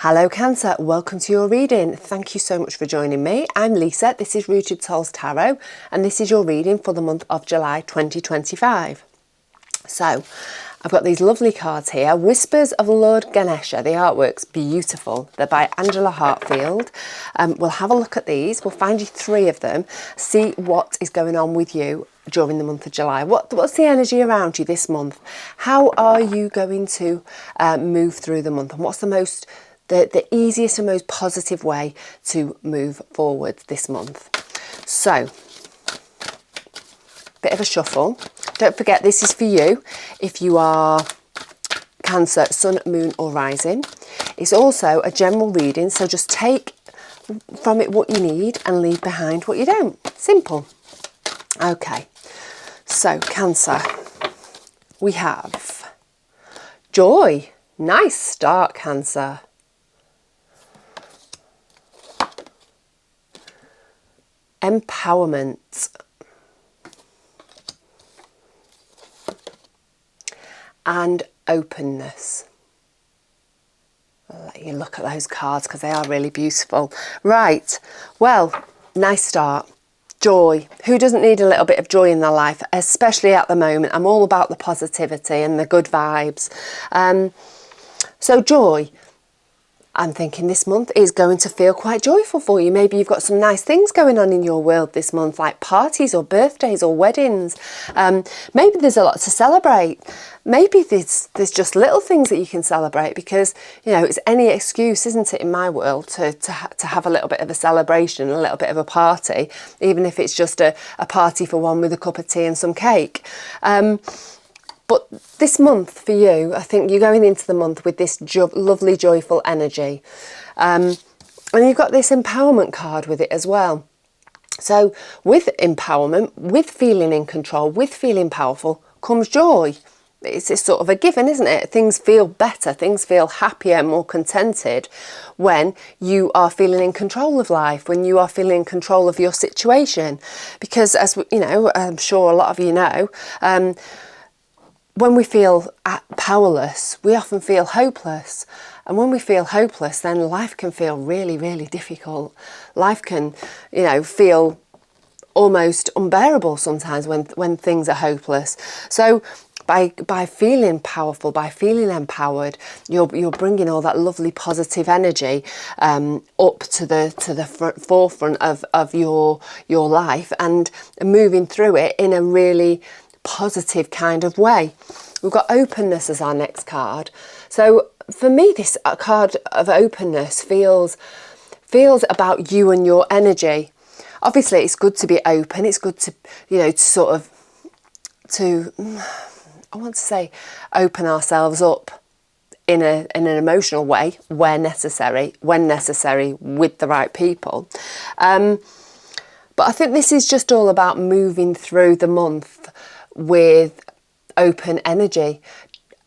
Hello Cancer, welcome to your reading. Thank you so much for joining me. I'm Lisa, this is Rooted Souls Tarot, and this is your reading for the month of July 2025. So, I've got these lovely cards here. Whispers of Lord Ganesha. The artwork's beautiful. They're by Angela Hartfield. We'll have a look at these. We'll find you 3 of them. See what is going on with you during the month of July. What's the energy around you this month? How are you going to move through the month? And what's the easiest and most positive way to move forward this month? So, bit of a shuffle. Don't forget, this is for you if you are Cancer, Sun, Moon or Rising. It's also a general reading, so just take from it what you need and leave behind what you don't. Simple. Okay, so Cancer, we have joy. Nice start, Cancer. Empowerment. And openness. I'll let you look at those cards because they are really beautiful. Right, well, nice start. Joy. Who doesn't need a little bit of joy in their life, especially at the moment? I'm all about the positivity and the good vibes. So joy. I'm thinking this month is going to feel quite joyful for you. Maybe you've got some nice things going on in your world this month, like parties or birthdays or weddings. Maybe there's a lot to celebrate. Maybe there's just little things that you can celebrate because, you know, it's any excuse, isn't it, in my world, to have a little bit of a celebration, a little bit of a party, even if it's just a party for one with a cup of tea and some cake. But this month for you, I think you're going into the month with this lovely, joyful energy. And you've got this empowerment card with it as well. So with empowerment, with feeling in control, with feeling powerful, comes joy. It's sort of a given, isn't it? Things feel better, things feel happier, more contented when you are feeling in control of life, when you are feeling in control of your situation. Because as you know, I'm sure a lot of you know, when we feel powerless, we often feel hopeless. And when we feel hopeless, then life can feel really, really difficult. Life can, you know, feel almost unbearable sometimes when things are hopeless. So by feeling powerful, by feeling empowered, you're bringing all that lovely positive energy up to the forefront of your life and moving through it in a really positive kind of way. We've got openness as our next card. So for me, this card of openness feels about you and your energy. Obviously, it's good to be open. It's good to, you know, I want to say open ourselves up in an emotional way when necessary, with the right people. But I think this is just all about moving through the month with open energy.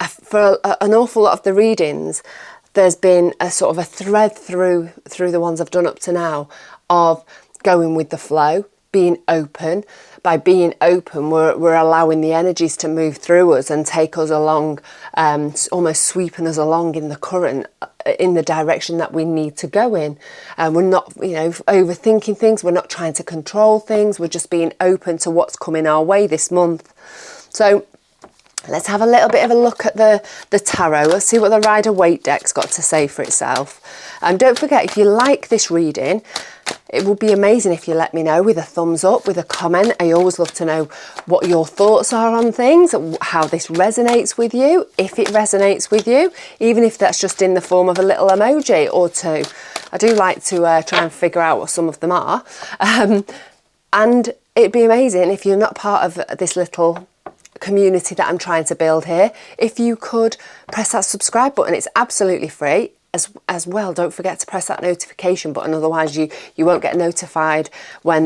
For an awful lot of the readings, there's been a sort of a thread through the ones I've done up to now of going with the flow, being open. By being open, we're allowing the energies to move through us and take us along, almost sweeping us along in the current, in the direction that we need to go in. We're not, you know, overthinking things. We're not trying to control things. We're just being open to what's coming our way this month. So let's have a little bit of a look at the tarot. Let's see what the Rider-Waite deck's got to say for itself. And don't forget, if you like this reading, it would be amazing if you let me know with a thumbs up, with a comment. I always love to know what your thoughts are on things, how this resonates with you, if it resonates with you, even if that's just in the form of a little emoji or 2. I do like to try and figure out what some of them are. And it'd be amazing if you're not part of this little community that I'm trying to build here, if you could press that subscribe button. It's absolutely free. As well, don't forget to press that notification button, otherwise you won't get notified when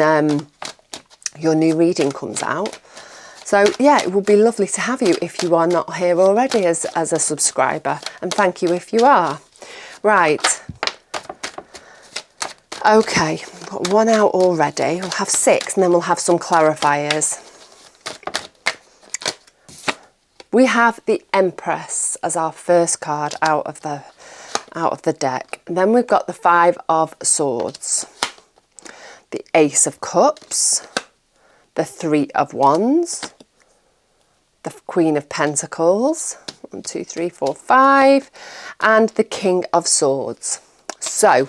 your new reading comes out. So yeah, it would be lovely to have you if you are not here already as a subscriber, and thank you if you are. Right, okay, got 1 out already. We'll have 6 and then we'll have some clarifiers. We have the Empress as our first card out of the out of the deck. And then we've got the Five of Swords, the Ace of Cups, the Three of Wands, the Queen of Pentacles, 1, 2, 3, 4, 5, and the King of Swords. So,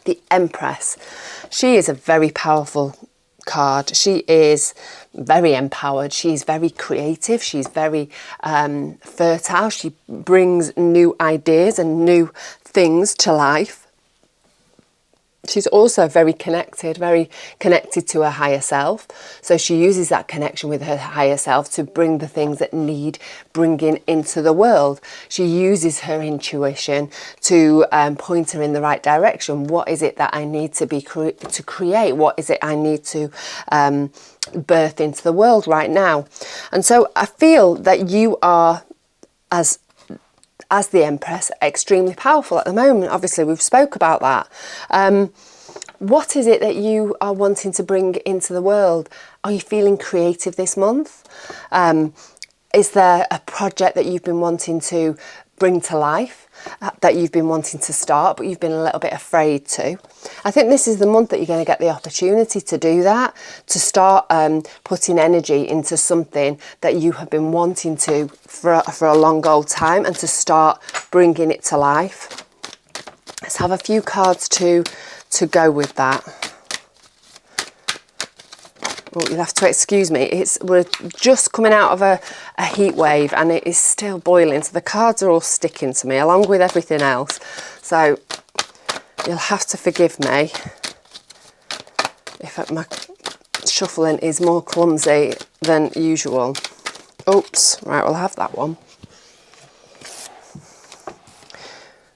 the Empress, she is a very powerful card. She is very empowered. She's very creative. She's very fertile. She brings new ideas and new things to life. She's also very connected to her higher self. So she uses that connection with her higher self to bring the things that need bringing into the world. She uses her intuition to point her in the right direction. What is it that I need to create? What is it I need to birth into the world right now? And so I feel that you are, as the Empress, extremely powerful at the moment. Obviously, we've spoke about that. What is it that you are wanting to bring into the world? Are you feeling creative this month? Is there a project that you've been wanting to bring to life, that you've been wanting to start, but you've been a little bit afraid to? I think this is the month that you're going to get the opportunity to do that, to start putting energy into something that you have been wanting to for a long old time, and to start bringing it to life. Let's have a few cards to go with that. Oh, you'll have to excuse me. We're just coming out of a heat wave, and it is still boiling, so the cards are all sticking to me along with everything else. So you'll have to forgive me if my shuffling is more clumsy than usual. Oops, right, we'll have that one.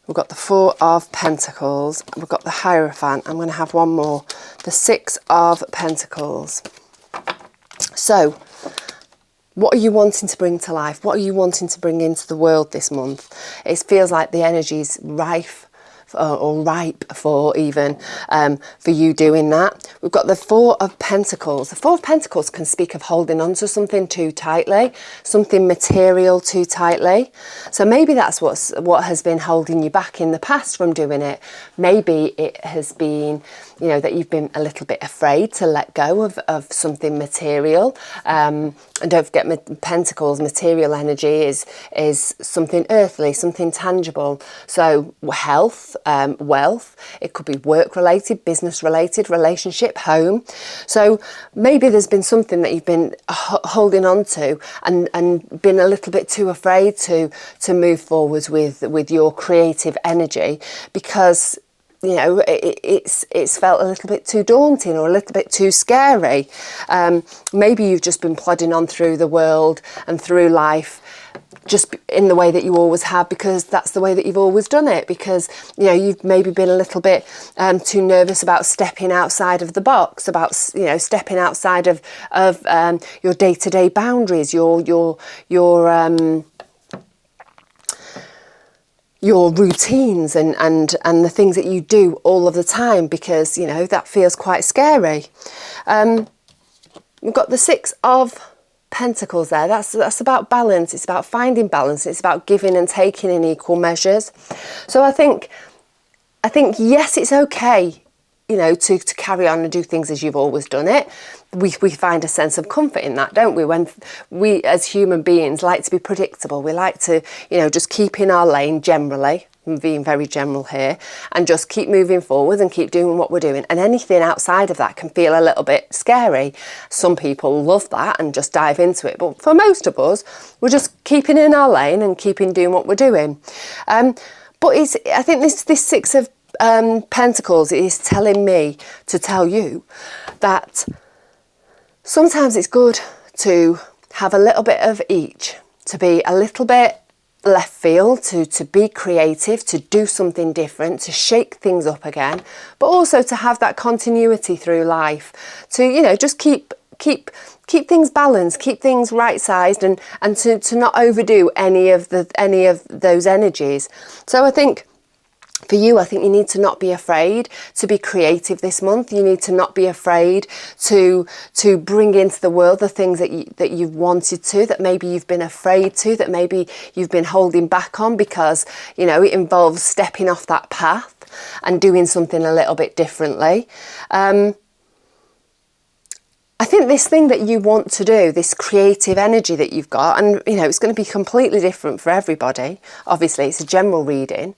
We've got the Four of Pentacles. We've got the Hierophant. I'm going to have one more. The Six of Pentacles. So, what are you wanting to bring to life? What are you wanting to bring into the world this month? It feels like the energy's rife, or ripe for even, for you doing that. We've got the Four of Pentacles. The Four of Pentacles can speak of holding on to something too tightly, something material too tightly. So maybe that's what has been holding you back in the past from doing it. Maybe it has been, that you've been a little bit afraid to let go of something material. And don't forget, Pentacles, material energy is something earthly, something tangible. So health, wealth, it could be work related, business related, relationship, home. So maybe there's been something that you've been holding on to and been a little bit too afraid to move forwards with your creative energy, because it's felt a little bit too daunting or a little bit too scary. Maybe you've just been plodding on through the world and through life just in the way that you always have, because that's the way that you've always done it, because you've maybe been a little bit too nervous about stepping outside of the box, about stepping outside of your day-to-day boundaries, your routines and the things that you do all of the time, because that feels quite scary. We've got the Six of Pentacles there. That's about balance. It's about finding balance. It's about giving and taking in equal measures. So I think yes, it's okay, to carry on and do things as you've always done it. We find a sense of comfort in that, don't we? When we as human beings like to be predictable, we like to, just keep in our lane generally. I'm being very general here, and just keep moving forward and keep doing what we're doing. And anything outside of that can feel a little bit scary. Some people love that and just dive into it, but for most of us, we're just keeping in our lane and keeping doing what we're doing. But I think this Six of Pentacles is telling me to tell you that sometimes it's good to have a little bit of each, to be a little bit left field, to be creative, to do something different, to shake things up again, but also to have that continuity through life, to just keep things balanced, keep things right sized, and to not overdo any of those energies. So I think For you, I think you need to not be afraid to be creative this month. You need to not be afraid to bring into the world the things that you've wanted to, that maybe you've been afraid to, that maybe you've been holding back on because, you know, it involves stepping off that path and doing something a little bit differently. I think this thing that you want to do, this creative energy that you've got, and, you know, it's going to be completely different for everybody. Obviously, it's a general reading.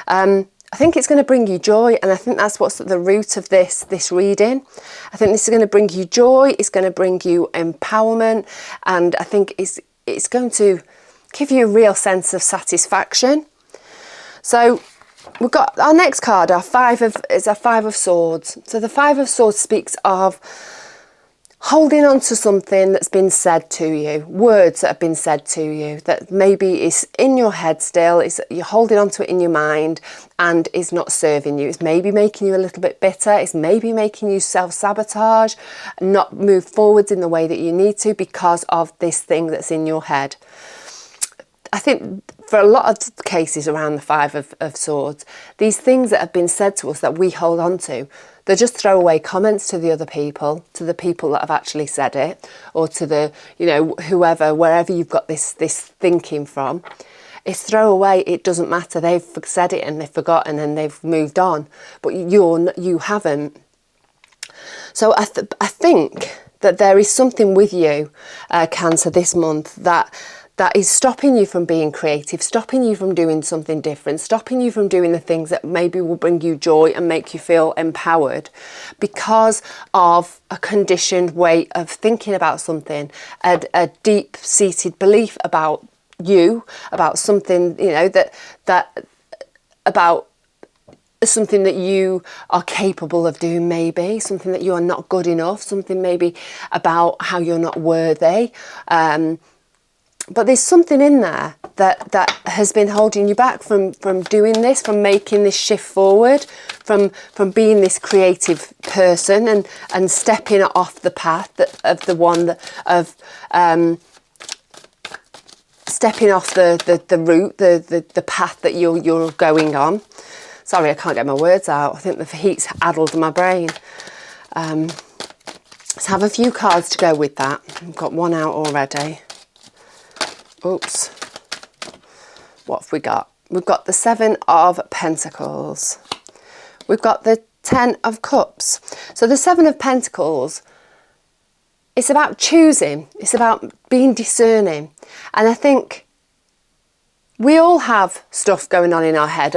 I think it's going to bring you joy, and I think that's what's at the root of this reading. I think this is going to bring you joy, it's going to bring you empowerment, and I think it's going to give you a real sense of satisfaction. So we've got our next card, our Five of Swords. So the Five of Swords speaks of holding on to something that's been said to you, words that have been said to you, that maybe is in your head still, you're holding on to it in your mind and is not serving you. It's maybe making you a little bit bitter, it's maybe making you self-sabotage, not move forwards in the way that you need to because of this thing that's in your head. I think for a lot of cases around the Five of Swords, these things that have been said to us that we hold on to, they're just throwaway comments to the other people, to the people that have actually said it, or to the, you know, whoever, wherever you've got this thinking from. It's throwaway, it doesn't matter. They've said it and they've forgotten and they've moved on, but you haven't. So I think that there is something with you, Cancer, this month that is stopping you from being creative, stopping you from doing something different, stopping you from doing the things that maybe will bring you joy and make you feel empowered because of a conditioned way of thinking about something, a deep-seated belief about you, about something, you know, that about something that you are capable of doing, maybe something that you are not good enough, something maybe about how you're not worthy. But there's something in there that has been holding you back from doing this, from making this shift forward, from being this creative person and stepping off the path stepping off the route, the path that you're going on. Sorry, I can't get my words out. I think the heat's addled my brain. Let's have a few cards to go with that. I've got one out already. Oops. What have we got? We've got the Seven of Pentacles. We've got the Ten of Cups. So the Seven of Pentacles, it's about choosing. It's about being discerning. And I think we all have stuff going on in our head,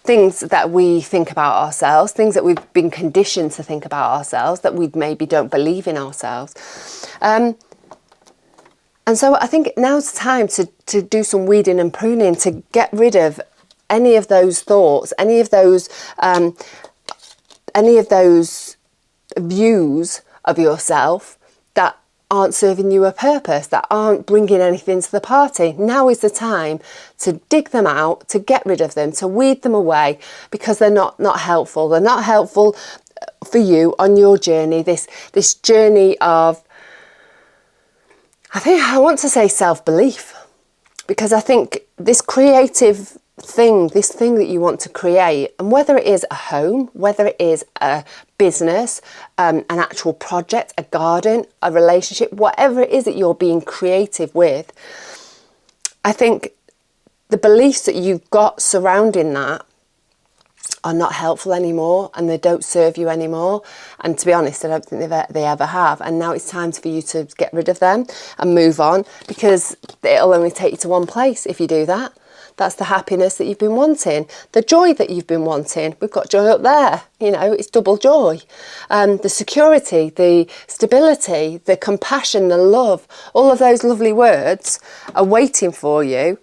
things that we think about ourselves, things that we've been conditioned to think about ourselves, that we maybe don't believe in ourselves. And so I think now's the time to do some weeding and pruning, to get rid of any of those thoughts, any of those views of yourself that aren't serving you a purpose, that aren't bringing anything to the party. Now is the time to dig them out, to get rid of them, to weed them away, because they're not helpful. They're not helpful for you on your journey, this journey of, I think I want to say self-belief, because I think this creative thing, this thing that you want to create, and whether it is a home, whether it is a business, an actual project, a garden, a relationship, whatever it is that you're being creative with, I think the beliefs that you've got surrounding that are not helpful anymore, and they don't serve you anymore. And to be honest, I don't think they ever have. And now it's time for you to get rid of them and move on, because it'll only take you to one place if you do that. That's the happiness that you've been wanting, the joy that you've been wanting. We've got joy up there, you know, it's double joy. The security, the stability, the compassion, the love, all of those lovely words are waiting for you.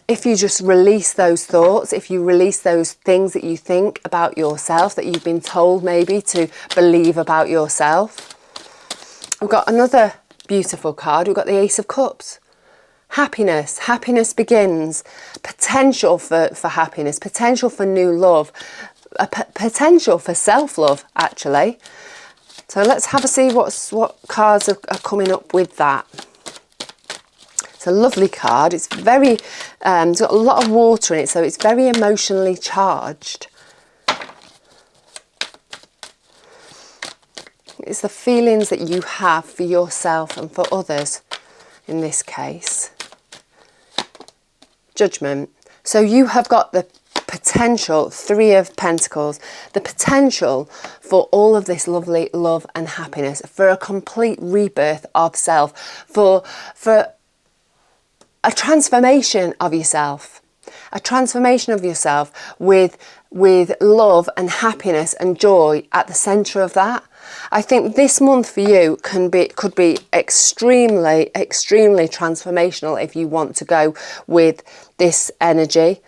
If you just release those thoughts, if you release those things that you think about yourself, that you've been told maybe to believe about yourself. We've got another beautiful card. We've got the Ace of Cups. Happiness. Happiness begins. Potential for happiness. Potential for new love. Potential for self-love, actually. So let's have a see what cards are coming up with that. It's a lovely card. It's very, it's got a lot of water in it, so it's very emotionally charged. It's the feelings that you have for yourself and for others, in this case. Judgment. So you have got the potential, Three of Pentacles, the potential for all of this lovely love and happiness, for a complete rebirth of self, for a transformation of yourself. A transformation of yourself with love and happiness and joy at the centre of that. I think this month for you could be extremely, extremely transformational if you want to go with this energy.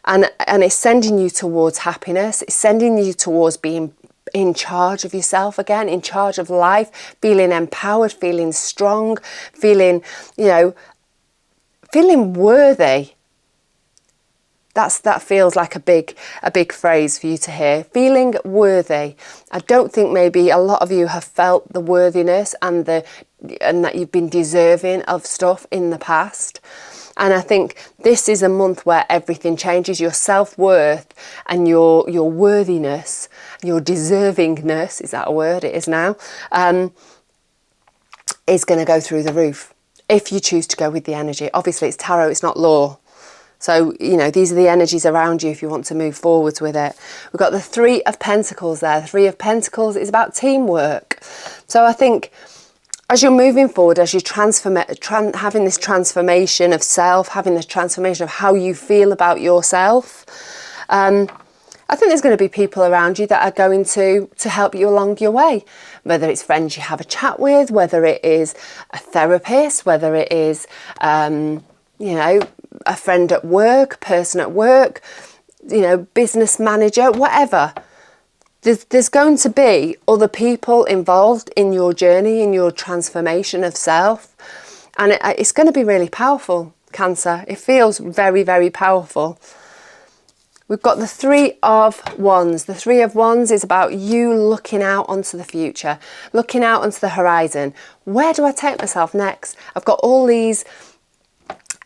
And it's sending you towards happiness. It's sending you towards being in charge of yourself again, in charge of life, feeling empowered, feeling strong, feeling, feeling worthy. That feels like a big phrase for you to hear. Feeling worthy. I don't think maybe a lot of you have felt the worthiness and that you've been deserving of stuff in the past. And I think this is a month where everything changes. Your self-worth and your worthiness, your deservingness, is that a word? It is now, is going to go through the roof if you choose to go with the energy. Obviously, it's tarot, it's not law. So, these are the energies around you if you want to move forwards with it. We've got the Three of Pentacles there. The Three of Pentacles is about teamwork. So I think as you're moving forward, as you're having this transformation of self, having this transformation of how you feel about yourself, I think there's going to be people around you that are going to help you along your way. Whether it's friends you have a chat with, whether it is a therapist, whether it is, a friend at work, person at work, business manager, whatever. There's going to be other people involved in your journey, in your transformation of self. And it's going to be really powerful, Cancer. It feels very, very powerful. We've got the Three of Wands. The Three of Wands is about you looking out onto the future, looking out onto the horizon. Where do I take myself next? I've got all these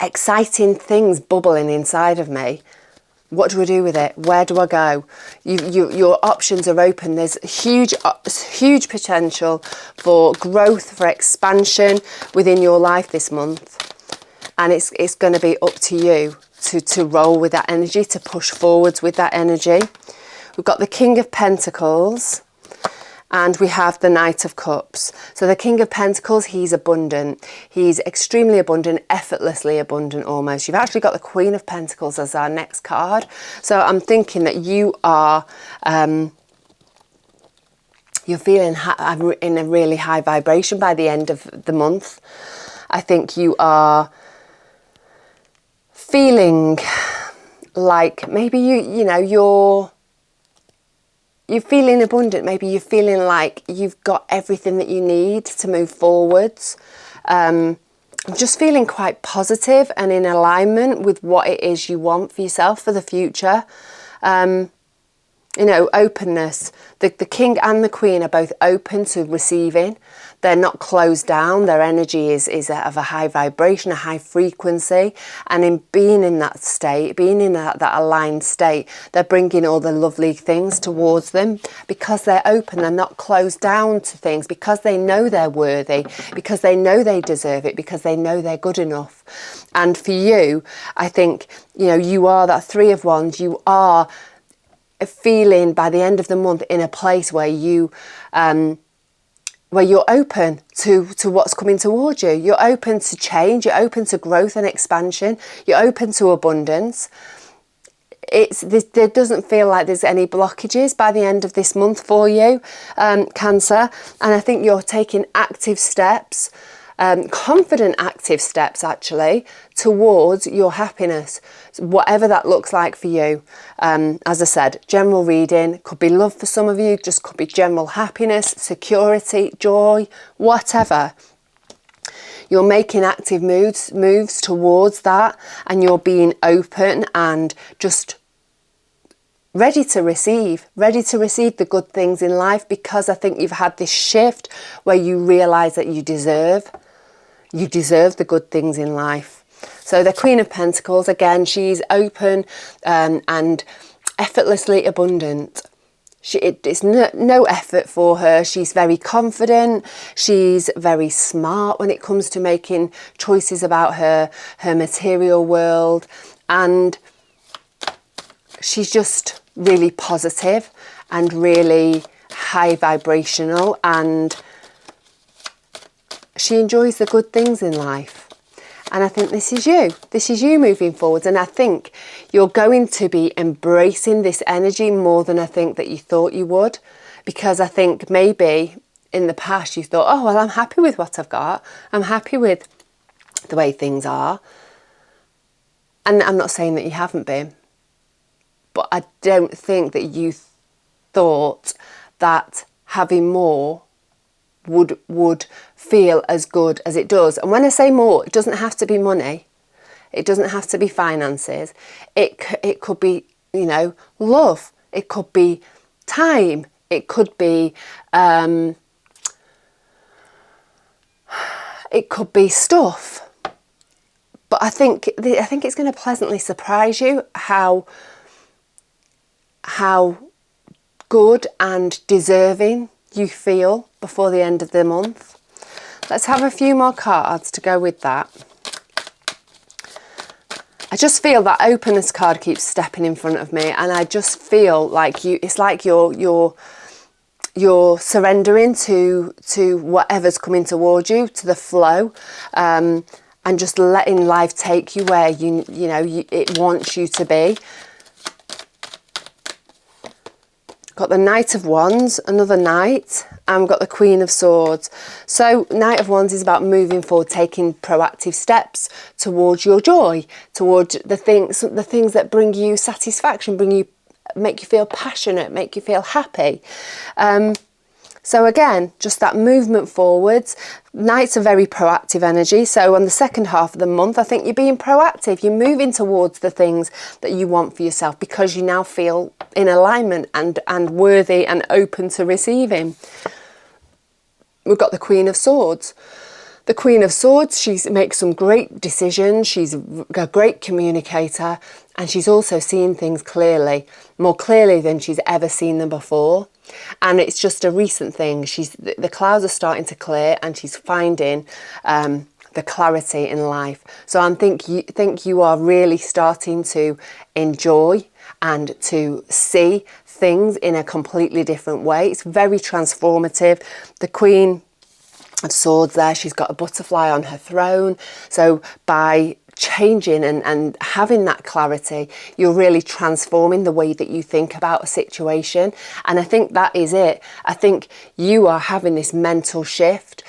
exciting things bubbling inside of me. What do I do with it? Where do I go? Your options are open. There's huge potential for growth, for expansion within your life this month. And it's going to be up to you to roll with that energy, to push forwards with that energy. We've got the King of Pentacles. And we have the Knight of Cups. So the King of Pentacles, he's abundant. He's extremely abundant, effortlessly abundant almost. You've actually got the Queen of Pentacles as our next card. So I'm thinking that you are, you're feeling in a really high vibration by the end of the month. I think you are feeling like maybe you're feeling abundant. Maybe you're feeling like you've got everything that you need to move forwards. I'm just feeling quite positive and in alignment with what it is you want for yourself for the future. Openness. The King and the Queen are both open to receiving. They're not closed down. Their energy is of a high vibration, a high frequency. And in being in that state, being in that aligned state, they're bringing all the lovely things towards them because they're open. They're not closed down to things because they know they're worthy, because they know they deserve it, because they know they're good enough. And for you, I think, you are that Three of Wands. You are feeling by the end of the month in a place where you're open to what's coming towards you. You're open to change. You're open to growth and expansion. You're open to abundance. There doesn't feel like there's any blockages by the end of this month for you, Cancer. And I think you're taking active steps, confident active steps actually, towards your happiness, whatever that looks like for you. As I said, general reading, could be love for some of you, just could be general happiness, security, joy, whatever. You're making active moves towards that, and you're being open and just ready to receive the good things in life, because I think you've had this shift where you realise that you deserve. You deserve the good things in life. So the Queen of Pentacles, again, she's open and effortlessly abundant. It's no effort for her. She's very confident. She's very smart when it comes to making choices about her material world. And she's just really positive and really high vibrational, and she enjoys the good things in life. And I think this is you. This is you moving forwards. And I think you're going to be embracing this energy more than I think that you thought you would. Because I think maybe in the past you thought, oh, well, I'm happy with what I've got. I'm happy with the way things are. And I'm not saying that you haven't been. But I don't think that you thought that having more would feel as good as it does. And when I say more, it doesn't have to be money. It doesn't have to be finances. It could be, you know, love. It could be time. It could be stuff. But I think it's going to pleasantly surprise you how good and deserving you feel before the end of the month. Let's have a few more cards to go with that. I just feel that openness card keeps stepping in front of me, and I just feel like it's like you're surrendering to whatever's coming towards you, to the flow, and just letting life take you where it wants you to be. Got the Knight of Wands, another Knight, and we've got the Queen of Swords. So Knight of Wands is about moving forward, taking proactive steps towards your joy, towards the things that bring you satisfaction, make you feel passionate, make you feel happy. So again, just that movement forwards. Knights are very proactive energy. So on the second half of the month, I think you're being proactive. You're moving towards the things that you want for yourself because you now feel in alignment and worthy and open to receiving. We've got the Queen of Swords. The Queen of Swords, she makes some great decisions. She's a great communicator, and she's also seeing things clearly, more clearly than she's ever seen them before. And it's just a recent thing. The clouds are starting to clear, and she's finding the clarity in life. So I think you are really starting to enjoy and to see things in a completely different way. It's very transformative. The Queen of Swords there, she's got a butterfly on her throne. So by changing and having that clarity, you're really transforming the way that you think about a situation. And I think that is it. I think you are having this mental shift,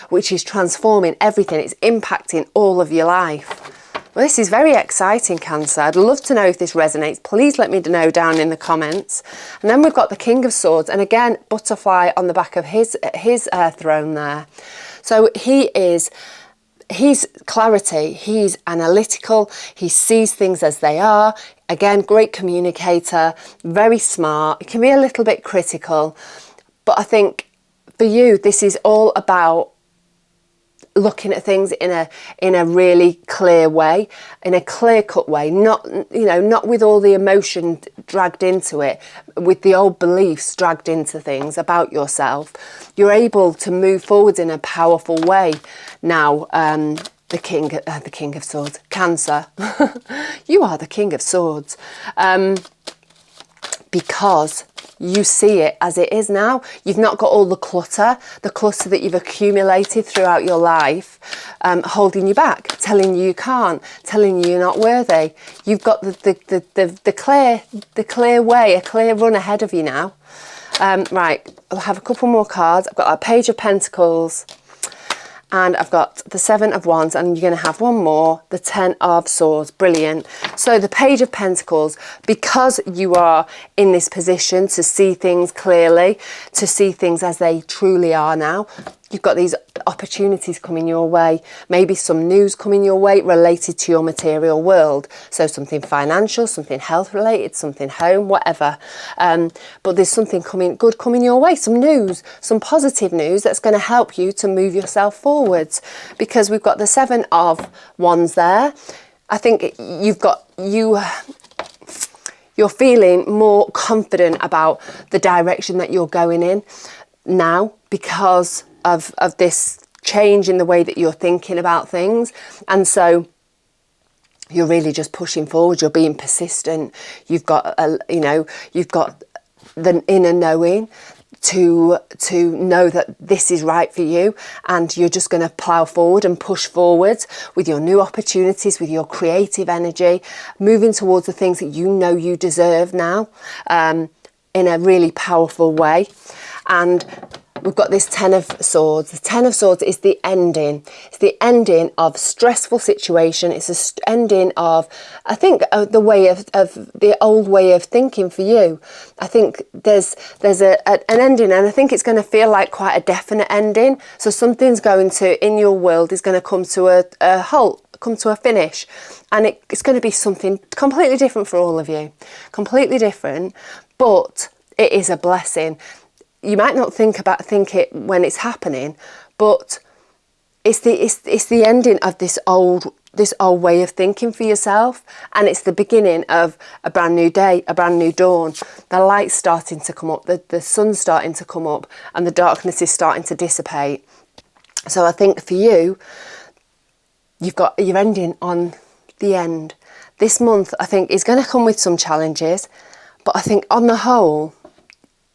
which is transforming everything. It's impacting all of your life. Well, this is very exciting, Cancer. I'd love to know if this resonates. Please let me know down in the comments. And then we've got the King of Swords, and again, butterfly on the back of his throne there. So he's clarity, he's analytical, he sees things as they are. Again, great communicator, very smart. He can be a little bit critical, but I think for you, this is all about looking at things in a really clear way, in a clear-cut way, not with all the emotion dragged into it, with the old beliefs dragged into things about yourself. You're able to move forward in a powerful way now. The King of Swords, Cancer, you are the King of Swords, because you see it as it is now. You've not got all the clutter that you've accumulated throughout your life, holding you back, telling you can't, telling you you're not worthy. You've got the clear way, a clear run ahead of you now. Right, I'll have a couple more cards. I've got a Page of Pentacles, and I've got the Seven of Wands, and you're going to have one more, the Ten of Swords. Brilliant. So the Page of Pentacles, because you are in this position to see things clearly, to see things as they truly are now, You've got these opportunities coming your way, maybe some news coming your way related to your material world. So something financial, something health related, something home, whatever. But there's something good coming your way, some news, some positive news that's going to help you to move yourself forwards, because we've got the 7 of Wands there. I think you're feeling more confident about the direction that you're going in now because of this change in the way that you're thinking about things. And so you're really just pushing forward. You're being persistent. You've got you've got the inner knowing to know that this is right for you, and you're just going to plow forward and push forward with your new opportunities, with your creative energy, moving towards the things that you know you deserve now, in a really powerful way. And we've got this 10 of Swords. The 10 of Swords is the ending. It's the ending of stressful situation. It's the ending of, I think, the way of the old way of thinking for you. I think there's an ending, and I think it's going to feel like quite a definite ending. So something's going to, in your world, is going to come to a halt, come to a finish. And it's going to be something completely different for all of you. Completely different, but it is a blessing. You might not think it when it's happening, but it's the ending of this old way of thinking for yourself, and it's the beginning of a brand new day, a brand new dawn. The light's starting to come up, the sun's starting to come up, and the darkness is starting to dissipate. So I think for you, you're ending on the end. This month, I think, is going to come with some challenges, but I think on the whole,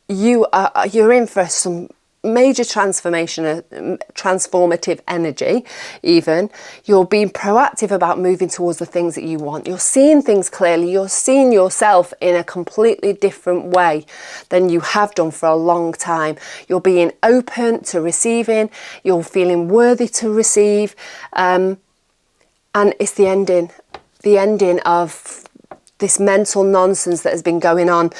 you're in for some major transformative energy. Even you're being proactive about moving towards the things that you want. You're seeing things clearly. You're seeing yourself in a completely different way than you have done for a long time. You're being open to receiving. You're feeling worthy to receive, and it's the ending of this mental nonsense that has been going on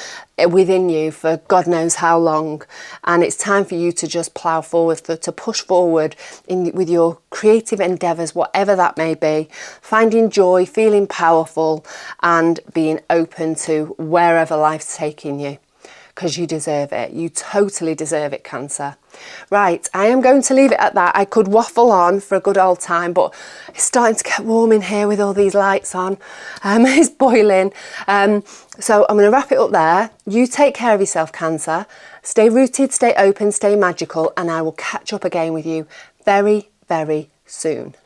within you for God knows how long. And it's time for you to just plough forward, to push forward with your creative endeavours, whatever that may be, finding joy, feeling powerful, and being open to wherever life's taking you, because you deserve it. You totally deserve it, Cancer. Right, I am going to leave it at that. I could waffle on for a good old time, but it's starting to get warm in here with all these lights on. It's boiling. So I'm going to wrap it up there. You take care of yourself, Cancer. Stay rooted, stay open, stay magical, and I will catch up again with you very, very soon.